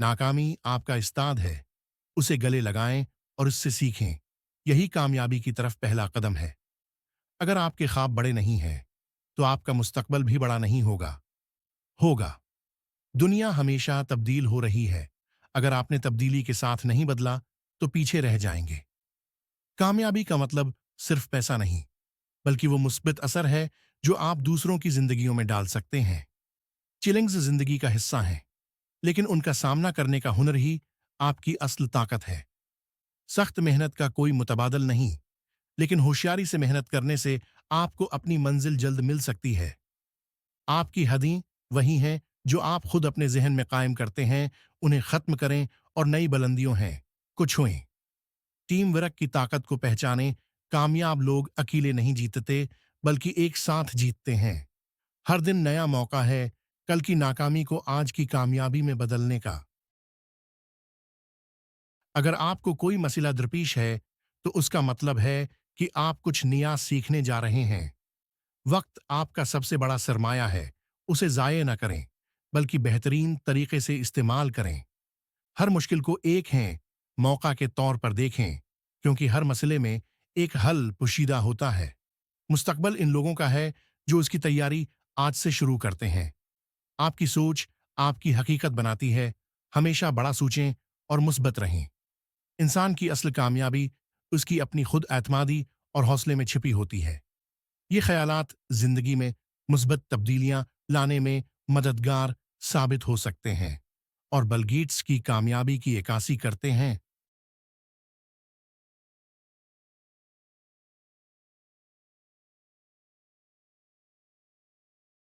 नाकामी आपका उस्ताद है, उसे गले लगाएं और उससे सीखें। यही कामयाबी की तरफ पहला कदम है। अगर आपके ख्वाब बड़े नहीं हैं, तो आपका मुस्तकबल भी बड़ा नहीं होगा। दुनिया हमेशा तब्दील हो रही है। अगर आपने तब्दीली के साथ नहीं बदला, तो पीछे रह जाएंगे। कामयाबी का मतलब सिर्फ पैसा नहीं, बल्कि वो मुस्बित असर है जो आप दूसरों की जिंदगियों में डाल सकते हैं। चिलिंग्स जिंदगी का हिस्सा हैं, लेकिन उनका सामना करने का हुनर ही आपकी असल ताकत है। सख्त मेहनत का कोई मुतबादल नहीं, लेकिन होशियारी से मेहनत करने से आपको अपनी मंजिल जल्द मिल सकती है। आपकी हदें वही हैं जो आप खुद अपने जहन में कायम करते हैं। उन्हें खत्म करें और नई बुलंदियों हैं को छुएं। टीम वर्क की ताकत को पहचानें। कामयाब लोग अकेले नहीं जीतते, बल्कि एक साथ जीतते हैं। हर दिन नया मौका है कल की नाकामी को आज की कामयाबी में बदलने का। अगर आपको कोई मसला दरपेश है, तो उसका मतलब है कि आप कुछ नया सीखने जा रहे हैं। वक्त आपका सबसे बड़ा सरमाया है, उसे ज़ाये न करें, बल्कि बेहतरीन तरीके से इस्तेमाल करें। हर मुश्किल को एक है मौका के तौर पर देखें, क्योंकि हर मसले में एक हल पोशीदा होता है। मुस्तकबल इन लोगों का है जो उसकी तैयारी आज से शुरू करते हैं। आपकी सोच आपकी हकीकत बनाती है। हमेशा बड़ा सोचें और मुस्बत रहें। इंसान की असल कामयाबी उसकी अपनी खुद एतमादी और हौसले में छिपी होती है। ये ख्यालात जिंदगी में मुस्बत तब्दीलियां लाने में मददगार साबित हो सकते हैं और बिल गेट्स की कामयाबी की इक्कासी करते हैं।